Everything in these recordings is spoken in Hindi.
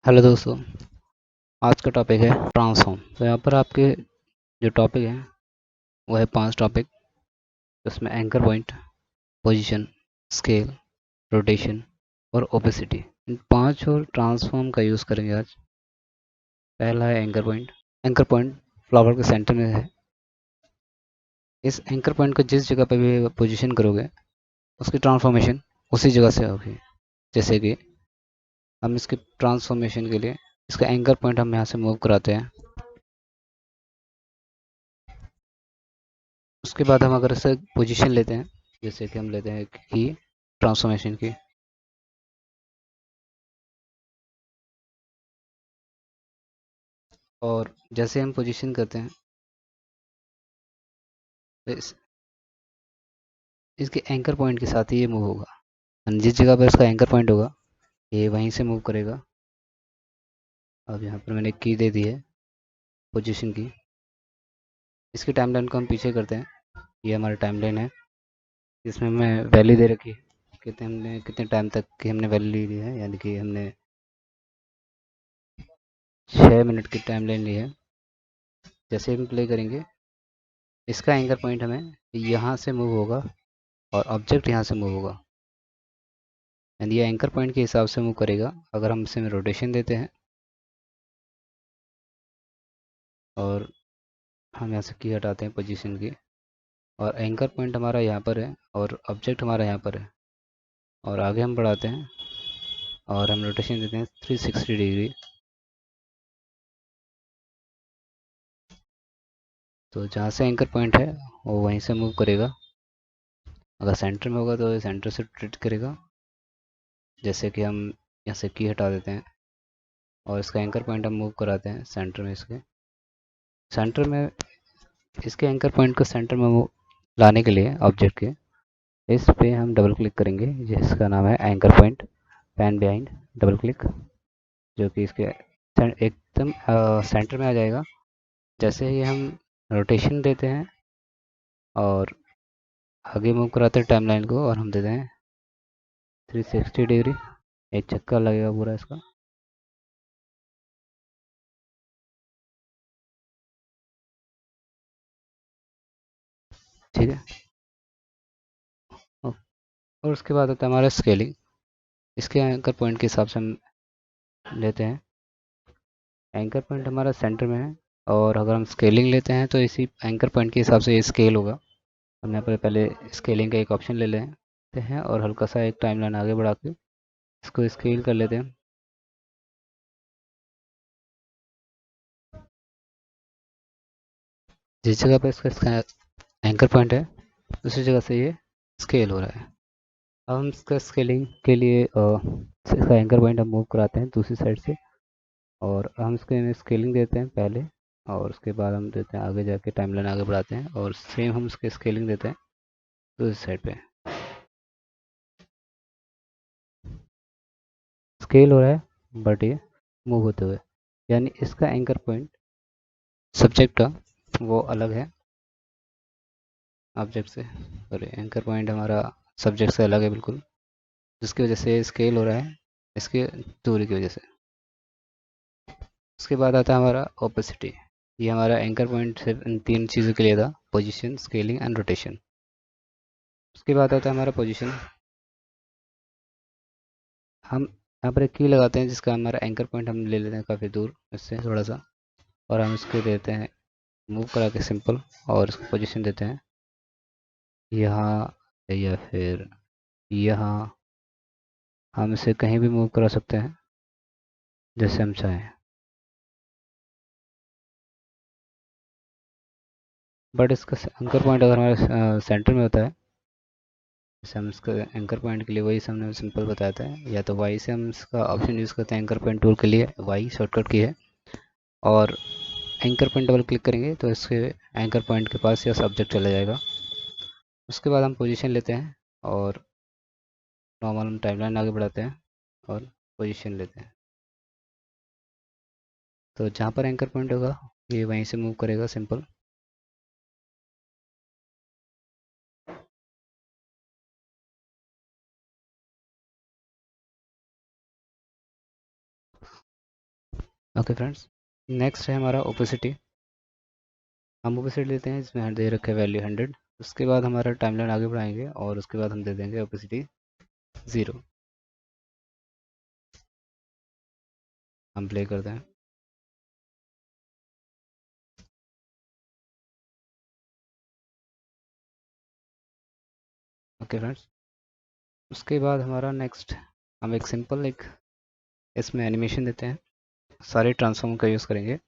हेलो दोस्तों। आज का टॉपिक है ट्रांसफॉर्म। तो यहाँ पर आपके जो टॉपिक है वो है 5 टॉपिक। उसमें anchor point, position, scale, rotation और ओपेसिटी, इन 5 और ट्रांसफॉर्म का यूज़ करेंगे आज। पहला है anchor point. Anchor point flower के सेंटर में है। इस एंकर पॉइंट को जिस जगह पर भी पोजीशन करोगे उसकी ट्रांसफॉर्मेशन उसी जगह से होगी। जैसे कि हम इसके ट्रांसफॉर्मेशन के लिए इसका एंकर पॉइंट हम यहाँ से मूव कराते हैं। उसके बाद हम अगर इसे पोजीशन लेते हैं, जैसे कि हम लेते हैं की ट्रांसफॉर्मेशन की, और जैसे हम पोजीशन करते हैं तो इसके एंकर पॉइंट के साथ ही ये मूव होगा। जिस जगह पर इसका एंकर पॉइंट होगा ये वहीं से मूव करेगा। अब यहाँ पर मैंने की दे दी है पोजीशन की। इसकी टाइमलाइन को हम पीछे करते हैं। ये हमारी टाइमलाइन है जिसमें हमें वैल्यू दे रखी है कितने टाइम तक की हमने वैल्यू ली है, यानी कि हमने 6 मिनट की टाइमलाइन ली है। जैसे हम प्ले करेंगे इसका एंकर पॉइंट हमें यहाँ से मूव होगा और ऑब्जेक्ट यहाँ से मूव होगा, यानी ये एंकर पॉइंट के हिसाब से मूव करेगा। अगर हम इसे रोटेशन देते हैं और हम यहाँ से की हटाते हैं पोजीशन की, और एंकर पॉइंट हमारा यहाँ पर है और ऑब्जेक्ट हमारा यहाँ पर है, और आगे हम बढ़ाते हैं और हम रोटेशन देते हैं 360 डिग्री। तो जहाँ से एंकर पॉइंट है वो वहीं से मूव करेगा। अगर सेंटर में होगा तो सेंटर से रोटेट करेगा। जैसे कि हम यहाँ से की हटा देते हैं और इसका एंकर पॉइंट हम मूव कराते हैं सेंटर में। इसके सेंटर में इसके एंकर पॉइंट को सेंटर में लाने के लिए ऑब्जेक्ट के इस पे हम डबल क्लिक करेंगे, जिसका नाम है anchor point pan behind. Double click, जो कि इसके एकदम सेंटर में आ जाएगा। जैसे ही हम रोटेशन देते हैं और आगे मूव कराते हैं टाइमलाइन को, और हम देते हैं 360 डिग्री, एक चक्कर लगेगा पूरा इसका। ठीक है। और उसके बाद आता है हमारा स्केलिंग। इसके एंकर पॉइंट के हिसाब से हम लेते हैं। एंकर पॉइंट हमारा सेंटर में है, और अगर हम स्केलिंग लेते हैं तो इसी एंकर पॉइंट के हिसाब से ये स्केल होगा। हम यहाँ पर पहले स्केलिंग का एक ऑप्शन ले लेते हैं और हल्का सा एक टाइमलाइन आगे बढ़ा के इसको स्केल कर लेते हैं। जिस जगह पे इसका एंकर पॉइंट है उसी जगह से ये स्केल हो रहा है। अब हम इसका स्केलिंग के लिए इसका एंकर पॉइंट हम मूव कराते हैं दूसरी साइड से, और हम इसके स्केलिंग देते हैं पहले, और उसके बाद हम देते हैं आगे जाके टाइमलाइन आगे बढ़ाते हैं, और सेम हम इसके स्केलिंग देते हैं दूसरी साइड पे। स्केल हो रहा है बट ये मूव होते हुए, यानी इसका एंकर पॉइंट सब्जेक्ट का वो अलग है ऑब्जेक्ट से, और एंकर पॉइंट हमारा सब्जेक्ट से अलग है बिल्कुल, जिसकी वजह से स्केल हो रहा है इसके दूरी की वजह से। उसके बाद आता है हमारा ओपेसिटी। ये हमारा एंकर पॉइंट सिर्फ इन 3 चीज़ों के लिए था: पोजीशन, स्केलिंग एंड रोटेशन। उसके बाद आता है हमारा पोजीशन। हम यहाँ पर एक की लगाते हैं जिसका हमारा एंकर पॉइंट हम ले लेते हैं काफ़ी दूर इससे थोड़ा सा, और हम इसको देते हैं मूव करा के सिंपल, और इसको पोजीशन देते हैं यहाँ या फिर यहाँ। हम इसे कहीं भी मूव करा सकते हैं जैसे हम चाहें, बट इसका एंकर पॉइंट अगर हमारे सेंटर में होता है, जैसे हम इसका एंकर पॉइंट के लिए वही हमने सिंपल बताया था, या तो वाई से हम इसका ऑप्शन यूज़ करते हैं एंकर पॉइंट टूल के लिए। वाई शॉर्टकट की है, और एंकर पॉइंट डबल क्लिक करेंगे तो इसके एंकर पॉइंट के पास यह सब्जेक्ट चला जाएगा। उसके बाद हम पोजीशन लेते हैं और नॉर्मल हम टाइमलाइन आगे बढ़ाते हैं और पोजीशन लेते हैं। तो जहाँ पर एंकर पॉइंट होगा ये वहीं से मूव करेगा सिंपल। ओके फ्रेंड्स, नेक्स्ट है हमारा ओपेसिटी। हम ओपेसिटी लेते हैं जिसमें दे रखे वैल्यू 100। उसके बाद हमारा टाइमलाइन आगे बढ़ाएंगे और उसके बाद हम दे देंगे ओपेसिटी 0। हम प्ले करते हैं। ओके फ्रेंड्स, उसके बाद हमारा नेक्स्ट हम एक सिंपल एक इसमें एनिमेशन देते हैं। सारे ट्रांसफॉर्म का यूज़ करेंगे।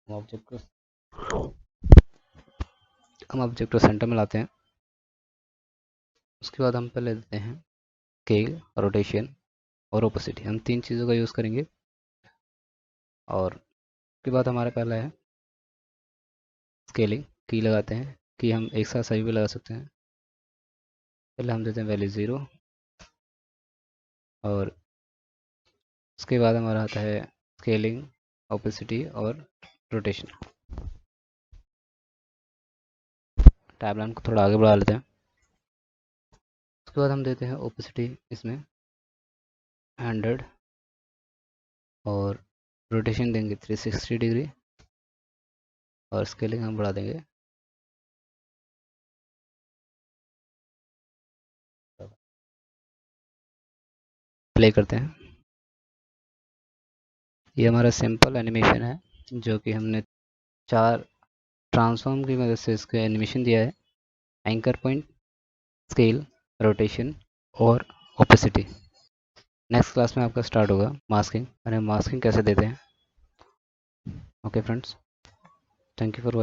हम ऑब्जेक्ट को सेंटर में लाते हैं। उसके बाद हम पहले देते हैं स्केल, रोटेशन और ओपेसिटी। हम 3 चीज़ों का यूज़ करेंगे। और उसके बाद हमारा पहला है स्केलिंग। की लगाते हैं कि हम एक साथ सभी पे लगा सकते हैं। पहले हम देते हैं वैल्यू 0 और उसके बाद हमारा आता है स्केलिंग, ओपेसिटी और रोटेशन। टाइमलाइन को थोड़ा आगे बढ़ा लेते हैं। उसके बाद हम देते हैं ओपेसिटी इसमें 100 और रोटेशन देंगे 360 डिग्री और स्केलिंग हम बढ़ा देंगे। प्ले करते हैं। ये हमारा सिंपल एनिमेशन है जो कि हमने 4 ट्रांसफॉर्म की मदद से इसका एनिमेशन दिया है। एंकर पॉइंट, स्केल, रोटेशन और ओपेसिटी। नेक्स्ट क्लास में आपका स्टार्ट होगा मास्किंग, और हम मास्किंग कैसे देते हैं। Okay friends, thank you for watching.